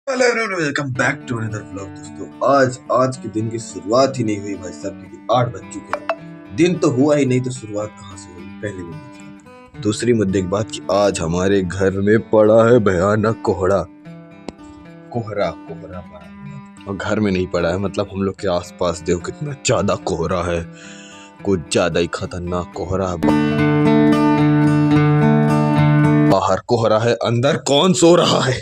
Hello everyone, welcome back to another vlog. दोस्तों, आज के दिन की शुरुआत ही नहीं हुई भाई साहब, क्योंकि 8 बज चुके हैं। दिन तो हुआ ही नहीं तो शुरुआत कहाँ से होगी, पहले मुद्दे की बात। दूसरी मुद्दे की बात कि आज हमारे घर में पड़ा है भयानक कोहरा। कोहरा कोहरा पड़ा है और घर में नहीं पड़ा है, मतलब हम लोग के आसपास देखो कितना ज्यादा कोहरा है। कुछ ज्यादा ही खतरनाक कोहरा है। बाहर कोहरा है, अंदर कौन सो रहा है।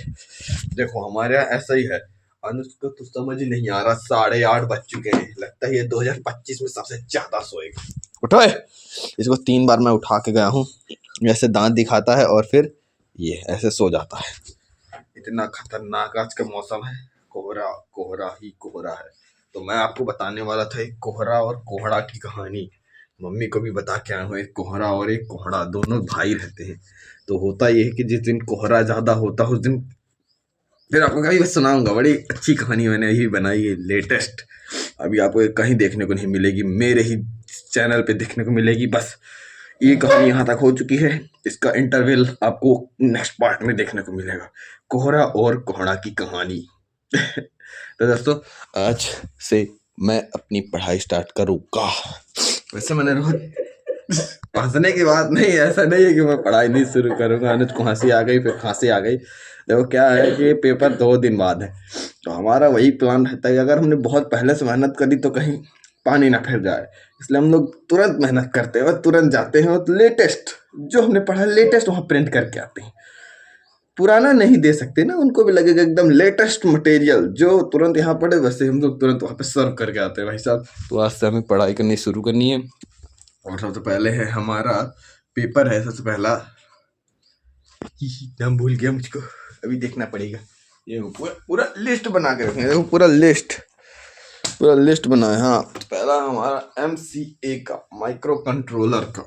देखो हमारे यहाँ ऐसा ही है। अनुज को तो समझ ही नहीं आ रहा, 8:30 बज चुके हैं। लगता है ये 2025 में सबसे ज्यादा सोएगा। उठो है। इसको 3 बार मैं उठा के गया हूँ। ऐसे दांत दिखाता है और फिर ये ऐसे सो जाता है। इतना खतरनाक आज का मौसम है। कोहरा कोहरा ही कोहरा है। तो मैं आपको बताने वाला था एक कोहरा और कोहड़ा की कहानी। मम्मी को भी बता के आया हूँ। एक कोहरा और एक कोहड़ा दोनों भाई रहते हैं। तो होता यह है कि जिस दिन कोहरा ज्यादा होता है उस दिन फिर आपको कहीं मैं सुनाऊंगा। बड़ी अच्छी कहानी मैंने यही बनाई है, लेटेस्ट। अभी आपको ये कहीं देखने को नहीं मिलेगी, मेरे ही चैनल पे देखने को मिलेगी। बस ये कहानी यहाँ तक हो चुकी है। इसका इंटरवल आपको नेक्स्ट पार्ट में देखने को मिलेगा। कोहरा और कोहड़ा की कहानी। तो दोस्तों, आज से मैं अपनी पढ़ाई स्टार्ट करूँगा। वैसे मैंने रोज हंसने की बात नहीं है, ऐसा नहीं है कि मैं पढ़ाई नहीं शुरू करूंगा। अनुज को हंसी आ गई, फिर खांसी आ गई। देखो क्या है कि पेपर 2 दिन बाद है। तो हमारा वही प्लान रहता है, अगर हमने बहुत पहले से मेहनत करी तो कहीं पानी ना फिर जाए। इसलिए हम लोग तुरंत मेहनत करते हैं और तुरंत जाते हैं और लेटेस्ट जो हमने पढ़ा लेटेस्ट वहाँ प्रिंट करके आते हैं। पुराना नहीं दे सकते ना, उनको भी लगेगा एकदम लेटेस्ट मटेरियल जो तुरंत यहाँ पड़े, वैसे हम लोग तुरंत वहाँ पे सर्व करके आते हैं भाई साहब। तो आज से हमें पढ़ाई करनी शुरू करनी है। और सबसे पहले है हमारा पेपर है। सबसे पहला नाम भूल गया मुझको, अभी देखना पड़ेगा। ये पूरा पूरा लिस्ट बना के रखेंगे। देखो पूरा लिस्ट बना है। हाँ, पहला हमारा MCA का, माइक्रो कंट्रोलर का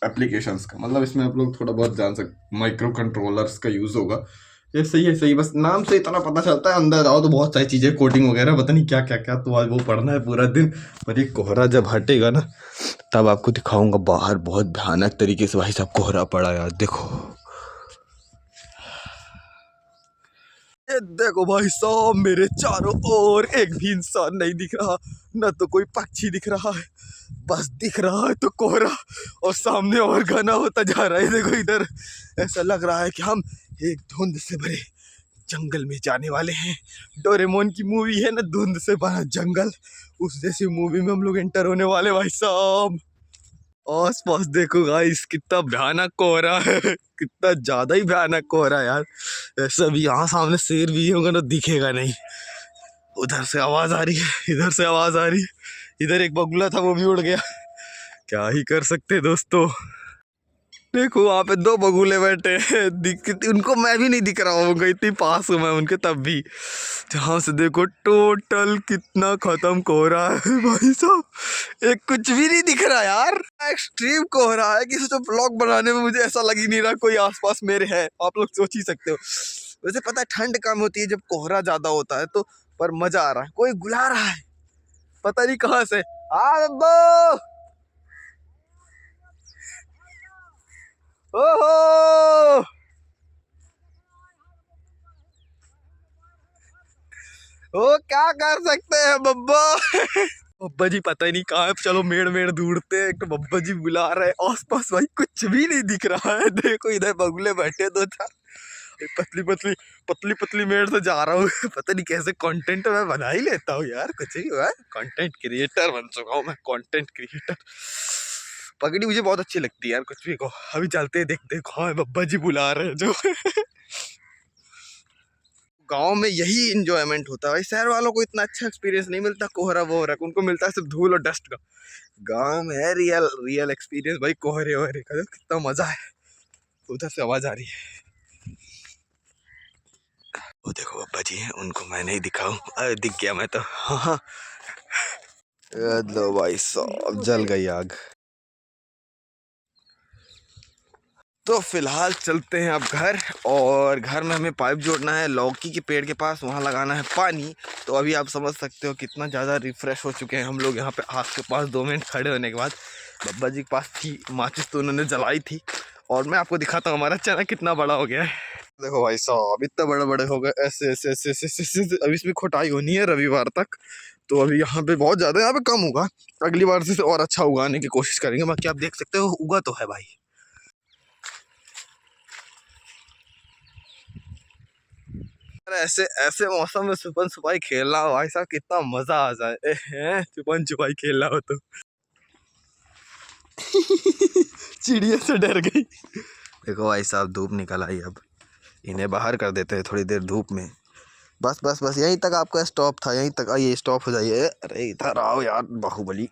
एप्लीकेशंस का। मतलब इसमें आप लोग थोड़ा बहुत जान सकते, माइक्रो कंट्रोलर्स का यूज होगा। ये सही है, सही। बस नाम से इतना पता चलता है, अंदर जाओ तो बहुत सारी चीजें, कोडिंग वगैरह पता नहीं क्या क्या क्या। तो आज वो पढ़ना है पूरा दिन। पर ये कोहरा जब हटेगा ना तब आपको दिखाऊंगा। बाहर बहुत भयानक तरीके से भाई साहब कोहरा पड़ा यार, देखो। ये देखो भाई साहब, मेरे चारों ओर एक भी इंसान नहीं दिख रहा, न तो कोई पक्षी दिख रहा है। बस दिख रहा है तो कोहरा, और सामने और घना होता जा रहा है। देखो इधर, ऐसा लग रहा है कि हम एक धुंध से भरे जंगल में जाने वाले हैं। डोरेमोन की मूवी है ना, धुंध से भरा जंगल, उस जैसी मूवी में हम लोग एंटर होने वाले भाई साहब। आस पास देखो गाइस, कितना भयानक कोहरा है। कितना ज्यादा ही भयानक कोहरा है यार। ऐसा भी यहाँ सामने शेर भी होगा ना, दिखेगा नहीं। उधर से आवाज आ रही है, इधर से आवाज आ रही है। इधर एक बगुला था, वो भी उड़ गया। क्या ही कर सकते दोस्तों। देखो वहां पे 2 बगुले बैठे हैं। उनको मैं भी नहीं दिख रहा हूँ, इतनी पास हूँ मैं उनके तब भी। जहाँ से देखो टोटल कितना खत्म कोहरा है भाई साहब। एक कुछ भी नहीं दिख रहा यार। एक्सट्रीम कोहरा है कि सोचो ब्लॉग बनाने में मुझे ऐसा लग ही नहीं रहा कोई आसपास मेरे है। आप लोग सोच ही सकते हो। वैसे पता है ठंड कम होती है जब कोहरा ज्यादा होता है तो, पर मजा आ रहा है। कोई बुला रहा है, पता नहीं कहाँ से। आ ओहो, ओ क्या कर सकते हैं बब्बा। बब्बा जी पता ही नहीं कहाँ है। चलो मेड़ मेड़ ढूंढते हैं। एक तो बब्बा जी बुला रहे हैं, आसपास भाई कुछ भी नहीं दिख रहा है। देखो इधर बगुले बैठे 2-4। पतली पतली पतली पतली मेड़ से जा रहा हूँ। पता नहीं कैसे कंटेंट मैं बना ही लेता हूँ यार, कुछ ही हुआ। कंटेंट क्रिएटर बन चुका हूँ मैं, कंटेंट क्रिएटर। पगड़ी मुझे बहुत अच्छी लगती है यार, कुछ भी कहो। अभी चलते हैं, देखते हैं कहाँ है बब्बा जी बुला रहे हैं जो। गांव में यही इंजॉयमेंट होता है भाई। शहर वालों को इतना अच्छा एक्सपीरियंस नहीं मिलता कोहरा वोहरा, उनको मिलता है सिर्फ धूल और डस्ट का। गांव में है रियल रियल एक्सपीरियंस भाई, कोहरे वोहरे का। कितना मजा है। उधर से आवाज आ रही है। वो देखो बब्बा जी हैं, उनको मैं नहीं दिखाऊं। अरे दिख गया मैं तो। हाँ हाँ, लो भाई साहब, जल गई आग। तो फिलहाल चलते हैं अब घर, और घर में हमें पाइप जोड़ना है लौकी के पेड़ के पास, वहाँ लगाना है पानी। तो अभी आप समझ सकते हो कितना ज़्यादा रिफ्रेश हो चुके हैं हम लोग यहाँ पे आग के पास 2 मिनट खड़े होने के बाद। बब्बा जी के पास थी माचिस तो उन्होंने जलाई थी। और मैं आपको दिखाता हूँ हमारा चना कितना बड़ा हो गया है। देखो भाई साहब इतने बड़े बड़े हो गए, ऐसे ऐसे ऐसे ऐसे ऐसे, ऐसे, ऐसे। अभी इसमें खुटाई होनी है रविवार तक, तो अभी यहाँ पे बहुत ज्यादा, यहाँ पे कम होगा। अगली बार से और अच्छा उगाने की कोशिश करेंगे। बाकी आप देख सकते हो उगा तो है भाई। अरे ऐसे ऐसे मौसम में छुपन छुपाई खेलना हो भाई साहब, कितना मजा आ जाए। छुपन छुपाई खेलना हो तो चिड़िया से डर गई। देखो भाई साहब धूप निकल आई, अब इन्हें बाहर कर देते हैं थोड़ी देर धूप में। बस बस बस यहीं तक आपका स्टॉप था, यहीं तक आइए, स्टॉप हो जाइए। अरे इधर आओ यार बाहुबली।